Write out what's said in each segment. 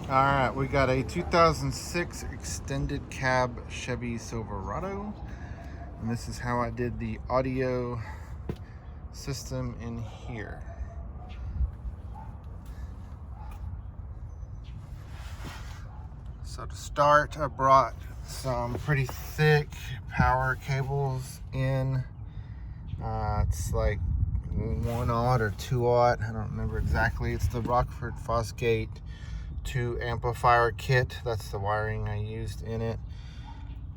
All right, we got a 2006 extended cab Chevy Silverado, and this is how I did the audio system in here. So to start, I brought some pretty thick power cables in. It's like 1/0 or 2/0, I don't remember exactly. It's the Rockford Fosgate 2 amplifier kit. That's the wiring I used in it.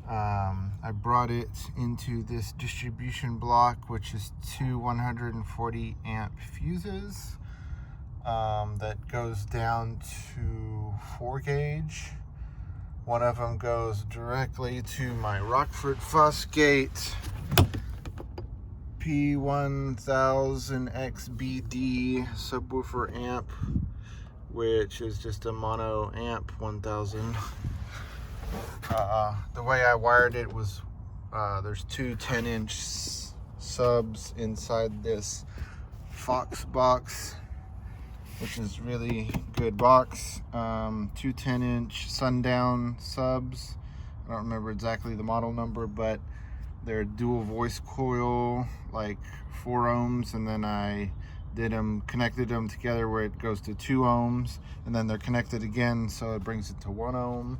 I brought it into this distribution block, which is two 140 amp fuses that goes down to 4 gauge. One of them goes directly to my Rockford Fosgate P1000XBD subwoofer amp, which is just a mono amp 1000. The way I wired it was there's two 10-inch subs inside this Fox box, which is really good box. Two 10-inch Sundown subs. I don't remember exactly the model number, but they're dual voice coil, like 4 ohms, and then I connected them together where it goes to 2 ohms, and then they're connected again, so it brings it to 1 ohm.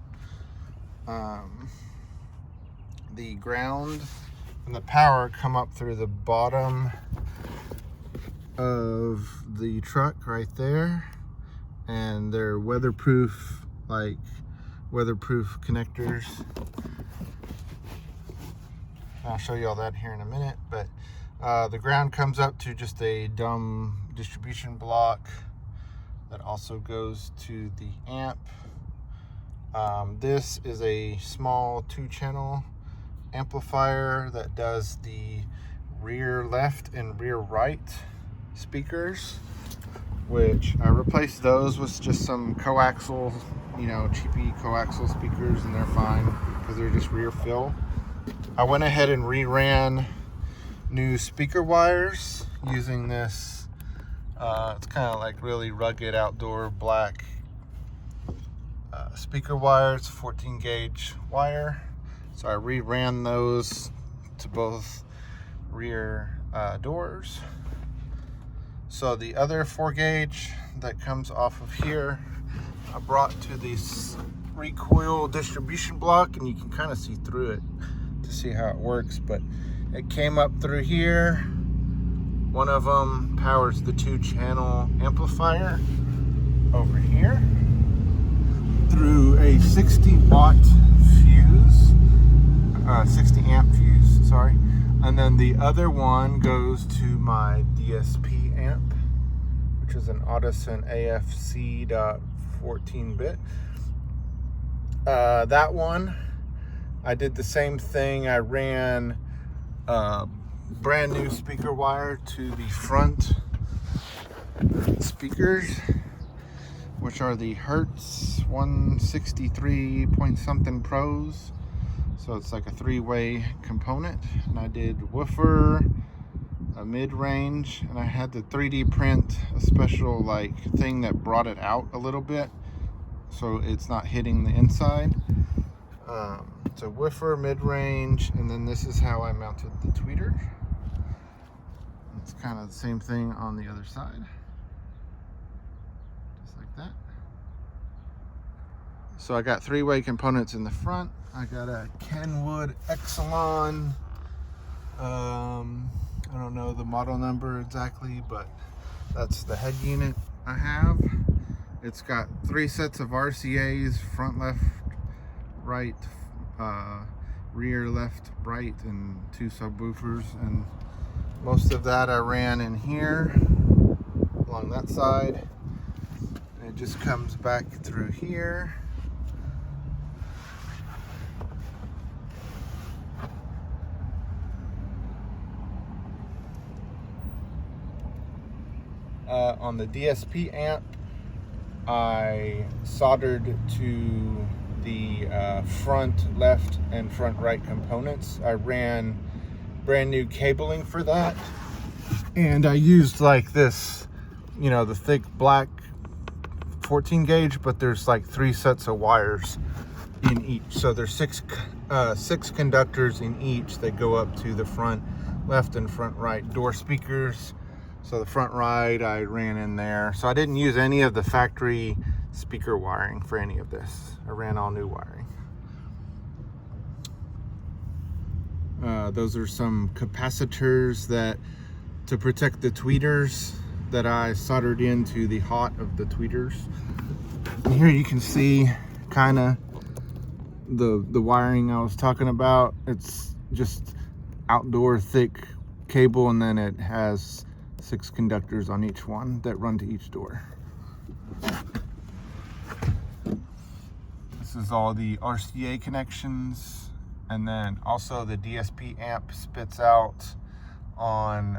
The ground and the power come up through the bottom of the truck right there, and they're weatherproof, like weatherproof connectors. I'll show you all that here in a minute, but the ground comes up to just a dumb distribution block that also goes to the amp. This is a small 2-channel amplifier that does the rear left and rear right speakers, which I replaced those with just some coaxial, cheapy coaxial speakers, and they're fine because they're just rear fill. I went ahead and reran new speaker wires using this. It's kind of like really rugged outdoor black speaker wire. It's a 14 gauge wire. So I reran those to both rear doors. So the other 4 gauge that comes off of here, I brought to this recoil distribution block, and you can kind of see through it to see how it works, but it came up through here. One of them powers the 2-channel amplifier over here through a 60-watt fuse, 60 amp fuse, sorry. And then the other one goes to my DSP amp, which is an Audison AFC.14-bit. That one, I did the same thing. I ran brand new speaker wire to the front speakers, which are the Hertz 163 point something Pros. So it's like a 3-way component. And I did woofer, a mid-range, and I had to 3D print a special thing that brought it out a little bit so it's not hitting the inside. So woofer, mid-range, and then this is how I mounted the tweeter. It's kind of the same thing on the other side, just like that. So I got 3-way components in the front. I got a Kenwood Exelon, I don't know the model number exactly, but that's the head unit I have. It's got 3 sets of RCAs, front, left, right, rear, left, right, and 2 subwoofers, and most of that I ran in here along that side, and it just comes back through here. On the DSP amp, I soldered to the front left and front right components. I ran brand new cabling for that, and I used like this, the thick black 14 gauge, but there's like 3 sets of wires in each. So there's six conductors in each that go up to the front left and front right door speakers. So the front right I ran in there. So I didn't use any of the factory speaker wiring for any of this. I ran all new wiring. Those are some capacitors that to protect the tweeters that I soldered into the hot of the tweeters. And here you can see kind of the wiring I was talking about. It's just outdoor thick cable, and then it has 6 conductors on each one that run to each door. This is all the RCA connections, and then also the DSP amp spits out on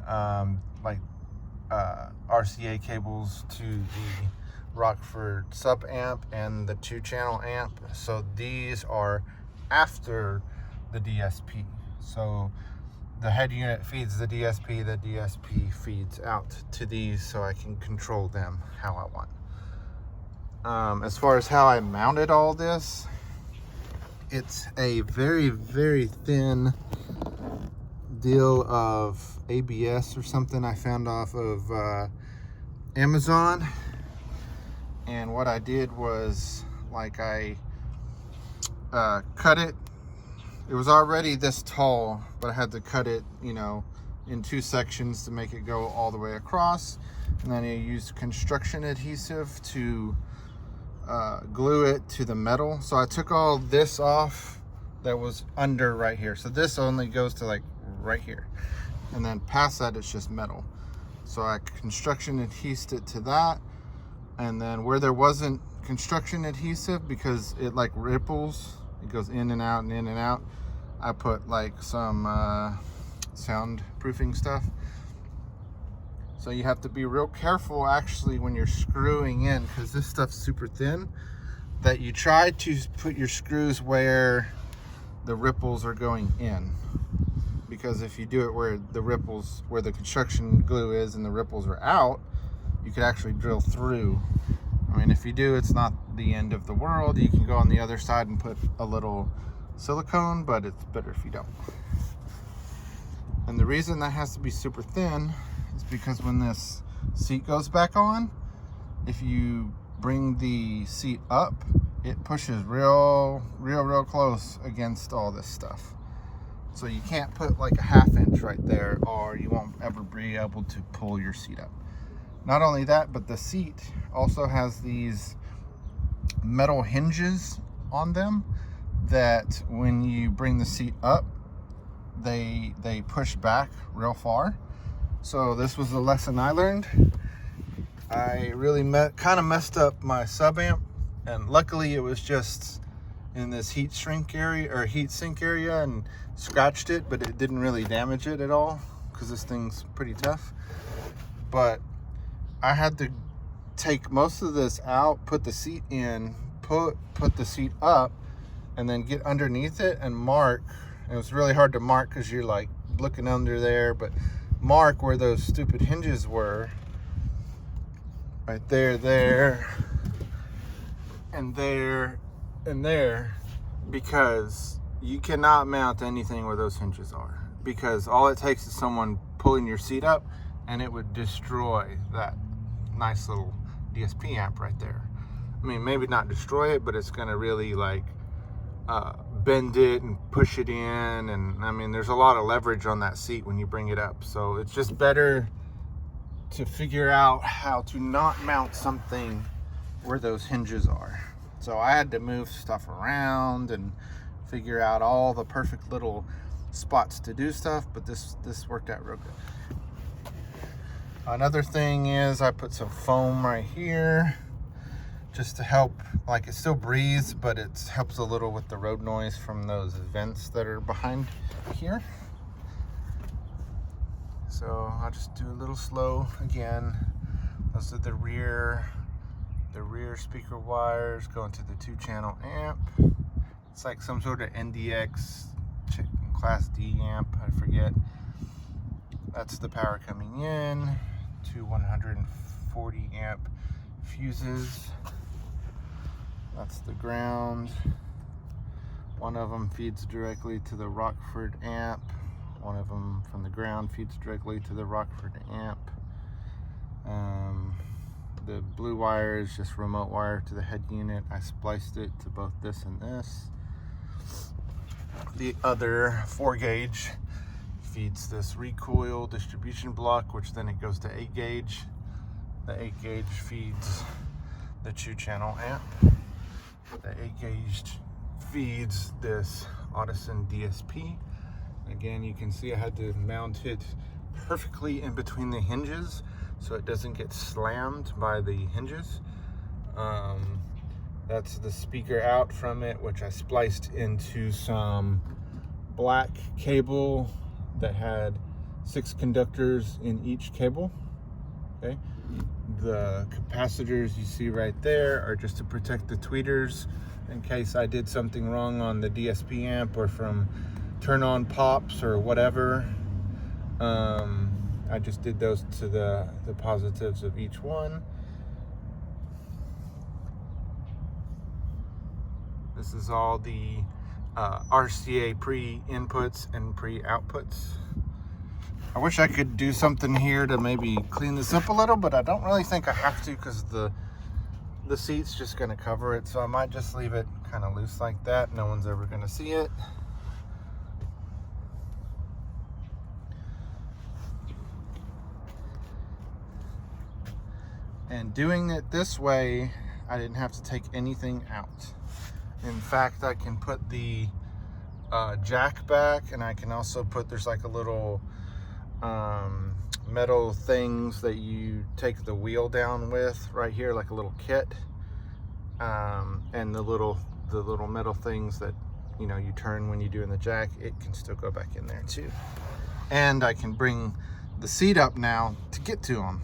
RCA cables to the Rockford sub amp and the 2-channel amp. So these are after the DSP. So the head unit feeds the DSP feeds out to these, so I can control them how I want. As far as how I mounted all this, it's a very, very thin deal of ABS or something I found off of Amazon. And what I did was, like, I cut it. It was already this tall, but I had to cut it, you know, in 2 sections to make it go all the way across. And then I used construction adhesive to glue it to the metal. So I took all this off that was under right here. So this only goes to like right here. And then past that, it's just metal. So I construction adhesed it to that. And then where there wasn't construction adhesive, because it like ripples, it goes in and out and in and out, I put like some soundproofing stuff. So you have to be real careful actually when you're screwing in, because this stuff's super thin, that you try to put your screws where the ripples are going in. Because if you do it where the ripples, where the construction glue is and the ripples are out, you could actually drill through. I mean, if you do, it's not the end of the world. You can go on the other side and put a little silicone, but it's better if you don't. And the reason that has to be super thin is because when this seat goes back on, if you bring the seat up, it pushes real close against all this stuff. So you can't put like a 1/2 inch right there, or you won't ever be able to pull your seat up. Not only that, but the seat also has these metal hinges on them that when you bring the seat up, they push back real far. So this was a lesson I learned. I really kind of messed up my sub amp, and luckily it was just in this heat sink area and scratched it, but it didn't really damage it at all because this thing's pretty tough. But I had to take most of this out, put the seat in, put the seat up, and then get underneath it and mark. It was really hard to mark because you're like looking under there, but mark where those stupid hinges were. Right there, and there, and there, because you cannot mount anything where those hinges are, because all it takes is someone pulling your seat up and it would destroy that nice little DSP amp right there. I mean, maybe not destroy it, but it's gonna really like bend it and push it in. And I mean, there's a lot of leverage on that seat when you bring it up. So it's just better to figure out how to not mount something where those hinges are. So I had to move stuff around and figure out all the perfect little spots to do stuff, but this worked out real good. Another thing is I put some foam right here just to help, like it still breathes, but it helps a little with the road noise from those vents that are behind here. So I'll just do a little slow again. Those are the rear speaker wires going to the 2-channel amp. It's like some sort of NDX Class D amp, I forget. That's the power coming in. 2 140 amp fuses. That's the ground. One of them feeds directly to the Rockford amp. One of them from the ground feeds directly to the Rockford amp. The blue wire is just remote wire to the head unit. I spliced it to both this and this. The other 4-gauge feeds this recoil distribution block, which then it goes to 8-gauge. The 8-gauge feeds the 2-channel amp. The 8-gauge feeds this Audison DSP. Again, you can see I had to mount it perfectly in between the hinges so it doesn't get slammed by the hinges. That's the speaker out from it, which I spliced into some black cable that had 6 conductors in each cable. Okay, the capacitors you see right there are just to protect the tweeters in case I did something wrong on the DSP amp or from turn on pops or whatever. I just did those to the positives of each one. This is all the RCA pre-inputs and pre-outputs. I wish I could do something here to maybe clean this up a little, but I don't really think I have to because the seat's just going to cover it. So I might just leave it kind of loose like that. No one's ever going to see it. And doing it this way, I didn't have to take anything out. In fact, I can put the jack back, and I can also put, there's like a little metal things that you take the wheel down with right here, like a little kit, and the little metal things that you turn when you're doing the jack, it can still go back in there too. And I can bring the seat up now to get to them.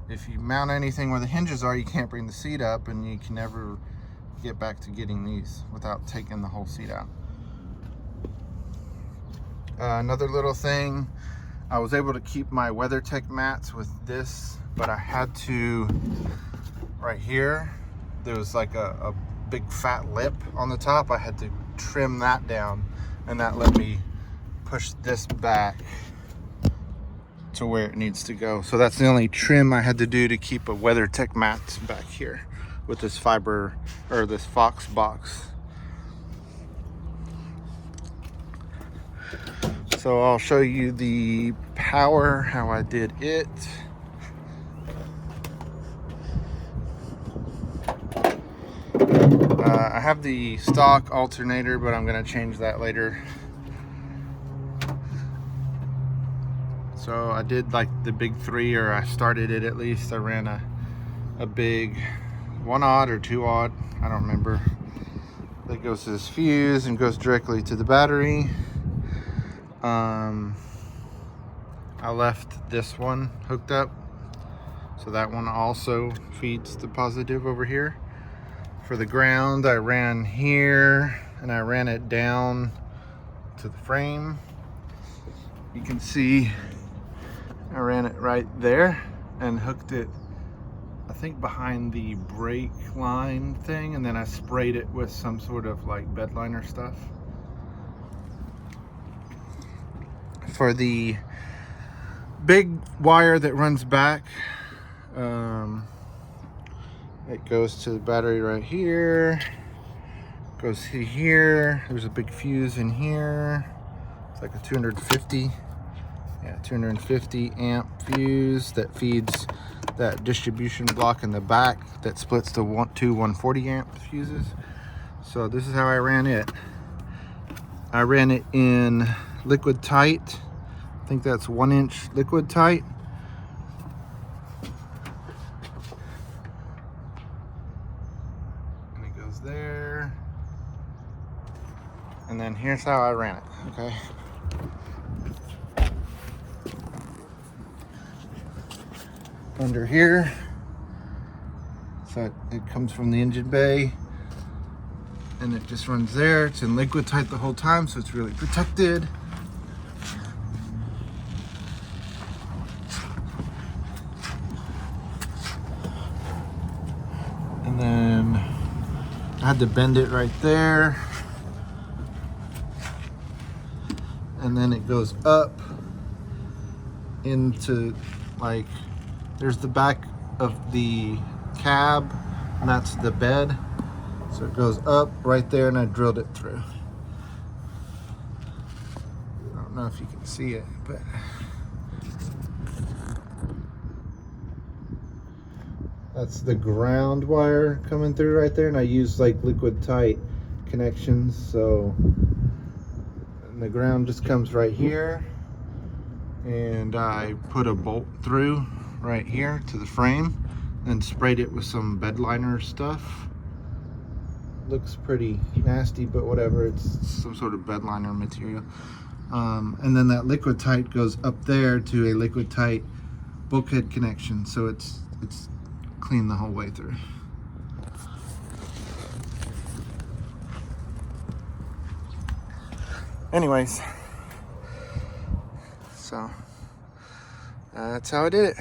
If you mount anything where the hinges are, you can't bring the seat up, and you can never get back to getting these without taking the whole seat out. Another little thing, I was able to keep my WeatherTech mats with this, but I had to, right here, there was like a big fat lip on the top. I had to trim that down, and that let me push this back to where it needs to go. So that's the only trim I had to do to keep a WeatherTech mat back here with this fiber, or this Fox box. So I'll show you the power, how I did it. I have the stock alternator, but I'm gonna change that later. So I did like the big 3, or I started it at least. I ran a big 1-aught or 2-aught, I don't remember. That goes to this fuse and goes directly to the battery. I left this one hooked up, so that one also feeds the positive over here. For the ground, I ran here and I ran it down to the frame. You can see I ran it right there and hooked it, I think, behind the brake line thing, and then I sprayed it with some sort of like bed liner stuff. For the big wire that runs back, it goes to the battery right here, goes to here. There's a big fuse in here. It's like a 250 amp fuse that feeds that distribution block in the back that splits to two 140 amp fuses. So this is how I ran it. I ran it in liquid tight. I think that's 1-inch liquid tight. And it goes there. And then here's how I ran it, okay? Under here, so it comes from the engine bay, and it just runs there. It's in liquid tight the whole time, so it's really protected. And then I had to bend it right there. And then it goes up into, like, there's the back of the cab, and that's the bed. So it goes up right there, and I drilled it through. I don't know if you can see it, but that's the ground wire coming through right there, and I use like liquid tight connections, so and the ground just comes right here, and I put a bolt through right here to the frame and sprayed it with some bed liner stuff. Looks pretty nasty, but whatever, it's some sort of bed liner material. And then that liquid tight goes up there to a liquid tight bulkhead connection, so it's clean the whole way through. Anyways, so that's how I did it.